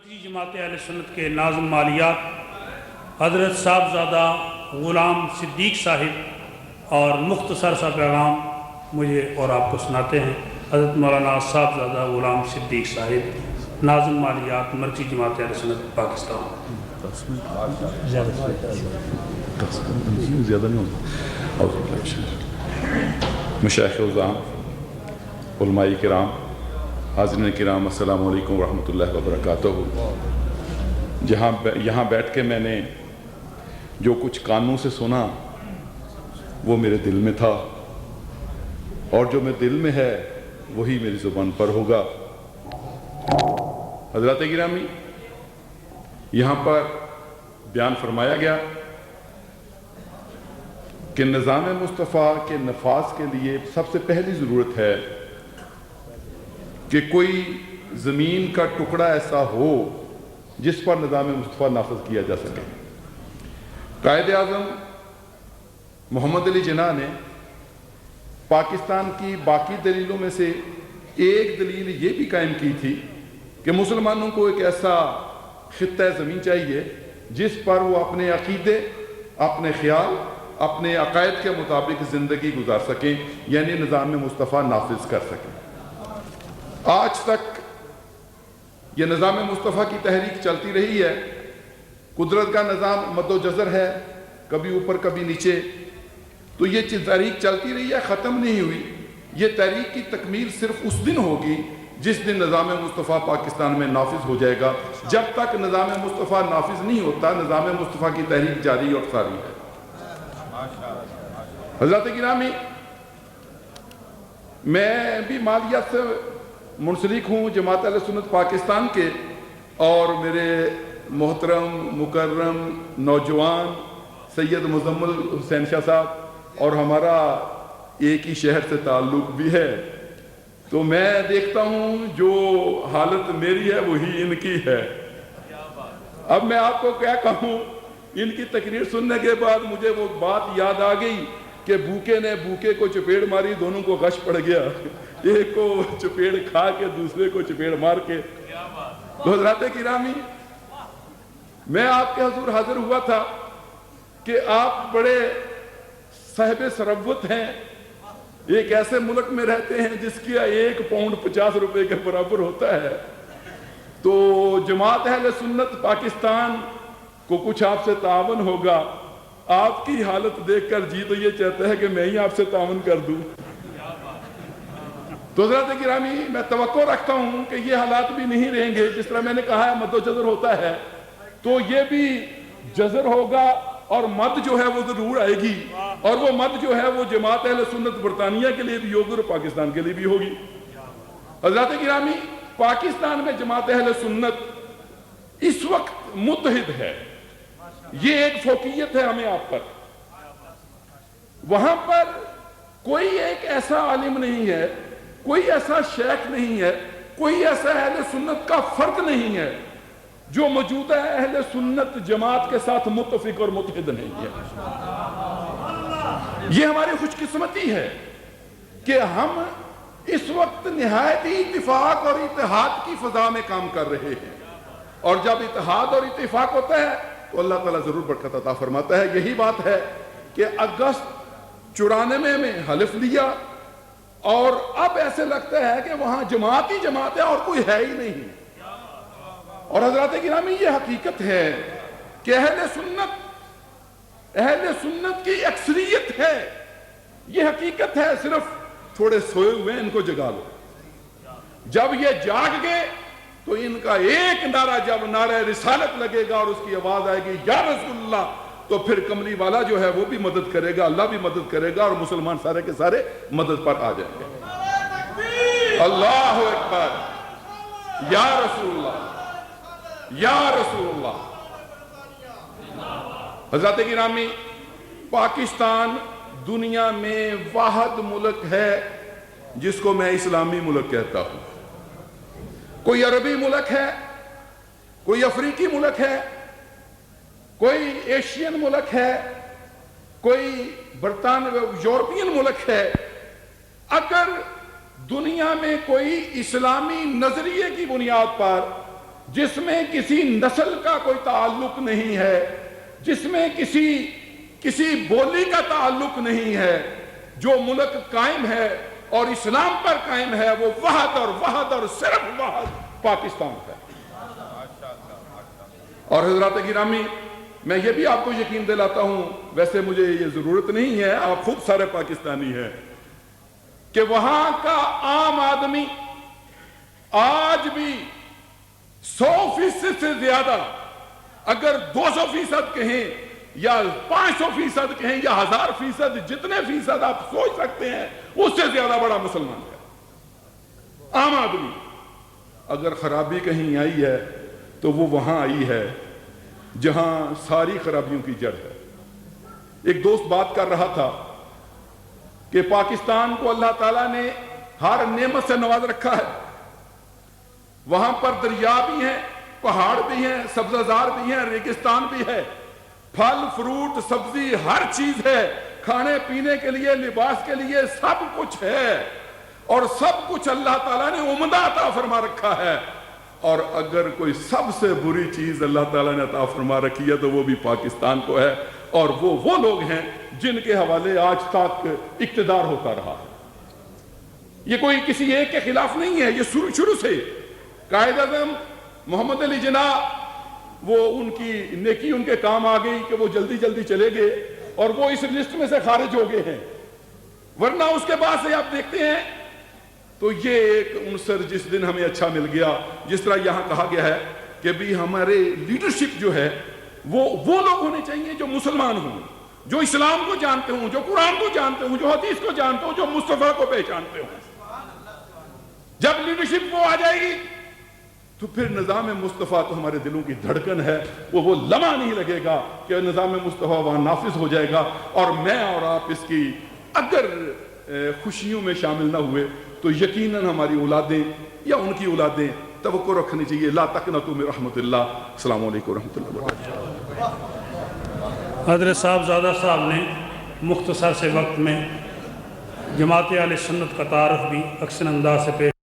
مرکزی جماعت اہل سنت کے ناظم مالیات حضرت صاحبزادہ غلام صدیق صاحب اور مختصر سا پیغام مجھے اور آپ کو سناتے ہیں۔ حضرت مولانا صاحبزادہ غلام صدیق صاحب، ناظم مالیات، مرکزی جماعت اہل سنت پاکستان۔ زیادہ نہیں ہوتا۔ مشائخ عظام، علماء کرام، حاضرین کرام، السلام علیکم ورحمۃ اللہ وبرکاتہ۔ یہاں بیٹھ کے میں نے جو کچھ کانوں سے سنا وہ میرے دل میں تھا، اور جو میرے دل میں ہے وہی میری زبان پر ہوگا۔ حضرات گرامی، یہاں پر بیان فرمایا گیا کہ نظام مصطفیٰ کے نفاذ کے لیے سب سے پہلی ضرورت ہے کہ کوئی زمین کا ٹکڑا ایسا ہو جس پر نظام مصطفیٰ نافذ کیا جا سکے۔ قائد اعظم محمد علی جناح نے پاکستان کی باقی دلیلوں میں سے ایک دلیل یہ بھی قائم کی تھی کہ مسلمانوں کو ایک ایسا خطہ زمین چاہیے جس پر وہ اپنے عقیدے، اپنے خیال، اپنے عقائد کے مطابق زندگی گزار سکیں، یعنی نظام مصطفیٰ نافذ کر سکیں۔ آج تک یہ نظام مصطفیٰ کی تحریک چلتی رہی ہے۔ قدرت کا نظام مد و جزر ہے، کبھی اوپر کبھی نیچے، تو یہ تحریک چلتی رہی ہے، ختم نہیں ہوئی۔ یہ تحریک کی تکمیل صرف اس دن ہوگی جس دن نظام مصطفیٰ پاکستان میں نافذ ہو جائے گا۔ جب تک نظام مصطفیٰ نافذ نہیں ہوتا، نظام مصطفیٰ کی تحریک جاری اور ساری ہے۔ حضرات گرامی، میں بھی مالیات سے منسلک ہوں، جماعت اہل سنت پاکستان کے، اور میرے محترم مکرم نوجوان سید مزمل حسین شاہ صاحب اور ہمارا ایک ہی شہر سے تعلق بھی ہے، تو میں دیکھتا ہوں جو حالت میری ہے وہی ان کی ہے۔ اب میں آپ کو کیا کہوں، ان کی تقریر سننے کے بعد مجھے وہ بات یاد آ گئی کہ بھوکے نے بھوکے کو چپیڑ ماری، دونوں کو غش پڑ گیا، ایک کو چپیڑ کھا کے دوسرے کو چپیڑ مار کے۔ تو حضرات گرامی، میں آپ کے حضور حاضر ہوا تھا کہ آپ بڑے صاحب ثروت ہیں، ایک ایسے ملک میں رہتے ہیں جس کی 1 پاؤنڈ 50 روپے کے برابر ہوتا ہے، تو جماعت اہل سنت پاکستان کو کچھ آپ سے تعاون ہوگا۔ آپ کی حالت دیکھ کر جی تو یہ چاہتا ہے کہ میں ہی آپ سے تعاون کر دوں۔ تو حضرات گرامی، میں توقع رکھتا ہوں کہ یہ حالات بھی نہیں رہیں گے، جس طرح میں نے کہا ہے مد و جزر ہوتا ہے، تو یہ بھی جزر ہوگا، اور مد جو ہے وہ ضرور آئے گی، اور وہ مد جو ہے وہ جماعت اہل سنت برطانیہ کے لیے بھی ہوگی اور پاکستان کے لیے بھی ہوگی۔ حضرات گرامی، پاکستان میں جماعت اہل سنت اس وقت متحد ہے، یہ ایک فوقیت ہے ہمیں آپ پر۔ وہاں پر کوئی ایک ایسا عالم نہیں ہے، کوئی ایسا شیخ نہیں ہے، کوئی ایسا اہل سنت کا فرد نہیں ہے جو موجودہ اہل سنت جماعت کے ساتھ متفق اور متحد نہیں ہے۔ یہ ہماری خوش قسمتی ہے کہ ہم اس وقت نہایت ہی اتفاق اور اتحاد کی فضا میں کام کر رہے ہیں، اور جب اتحاد اور اتفاق ہوتا ہے تو اللہ تعالیٰ ضرور برکت عطا فرماتا ہے۔ یہی بات ہے کہ اگست 94 میں حلف لیا، اور اب ایسے لگتا ہے کہ وہاں جماعت ہی جماعت ہے اور کوئی ہے ہی نہیں۔ اور حضرات گرامی، یہ حقیقت ہے کہ اہل سنت کی اکثریت ہے، یہ حقیقت ہے، صرف تھوڑے سوئے ہوئے ان کو جگا لو۔ جب یہ جاگ گئے تو ان کا ایک نعرہ، جب نعرہ رسالت لگے گا اور اس کی آواز آئے گی یا رسول اللہ، تو پھر کملی والا جو ہے وہ بھی مدد کرے گا، اللہ بھی مدد کرے گا، اور مسلمان سارے کے سارے مدد پر آ جائیں گے۔ اللہ اکبر، یا رسول اللہ، یا رسول اللہ۔ حضرات گرامی، پاکستان دنیا میں واحد ملک ہے جس کو میں اسلامی ملک کہتا ہوں۔ کوئی عربی ملک ہے، کوئی افریقی ملک ہے، کوئی ایشین ملک ہے، کوئی یورپین ملک ہے۔ اگر دنیا میں کوئی اسلامی نظریے کی بنیاد پر جس میں کسی نسل کا کوئی تعلق نہیں ہے، جس میں کسی بولی کا تعلق نہیں ہے، جو ملک قائم ہے اور اسلام پر قائم ہے، وہ وحد اور صرف وحد پاکستان ہے۔ اور حضرات گرامی، میں یہ بھی آپ کو یقین دلاتا ہوں، ویسے مجھے یہ ضرورت نہیں ہے، آپ خوب سارے پاکستانی ہیں، کہ وہاں کا عام آدمی آج بھی 100% سے زیادہ، اگر 200% کہیں یا 500% کہیں یا 1000%، جتنے فیصد آپ سوچ سکتے ہیں اس سے زیادہ بڑا مسلمان ہے۔ عام آدمی اگر خرابی کہیں آئی ہے تو وہ وہاں آئی ہے جہاں ساری خرابیوں کی جڑ ہے۔ ایک دوست بات کر رہا تھا کہ پاکستان کو اللہ تعالیٰ نے ہر نعمت سے نواز رکھا ہے، وہاں پر دریا بھی ہیں، پہاڑ بھی ہیں، سبزہ زار بھی ہیں، ریگستان بھی ہے، پھل فروٹ سبزی ہر چیز ہے، کھانے پینے کے لیے لباس کے لیے سب کچھ ہے، اور سب کچھ اللہ تعالیٰ نے عمدہ عطا فرما رکھا ہے۔ اور اگر کوئی سب سے بری چیز اللہ تعالیٰ نے عطا فرما رکھی ہے تو وہ بھی پاکستان کو ہے، اور وہ لوگ ہیں جن کے حوالے آج تک اقتدار ہوتا رہا ہے۔ یہ کوئی کسی ایک کے خلاف نہیں ہے، یہ شروع سے قائد اعظم محمد علی جناح، وہ ان کی نیکی ان کے کام آ گئی کہ وہ جلدی چلے گئے اور وہ اس لسٹ میں سے خارج ہو گئے ہیں، ورنہ اس کے بعد سے آپ دیکھتے ہیں تو یہ ایک عنصر جس دن ہمیں اچھا مل گیا، جس طرح یہاں کہا گیا ہے کہ بھی ہمارے لیڈرشپ جو ہے وہ لوگ ہونے چاہیے جو مسلمان ہوں، جو اسلام کو جانتے ہوں، جو قرآن کو جانتے ہوں، جو حدیث کو جانتے ہوں، جو مصطفیٰ کو پہچانتے ہوں۔ جب لیڈرشپ وہ آ جائے گی تو پھر نظام مصطفیٰ تو ہمارے دلوں کی دھڑکن ہے، وہ لمحہ نہیں لگے گا کہ نظام مصطفیٰ وہاں نافذ ہو جائے گا، اور میں اور آپ اس کی اگر خوشیوں میں شامل نہ ہوئے تو یقیناً ہماری اولادیں یا ان کی اولادیں توقع رکھنی چاہیے۔ لا تقنطوا من رحمت اللہ۔ السلام علیکم ورحمۃ اللہ وبرکاتہ۔ حضرت صاحبزادہ صاحب نے مختصر سے وقت میں جماعت اہل سنت کا تعارف بھی اکثر انداز سے پیش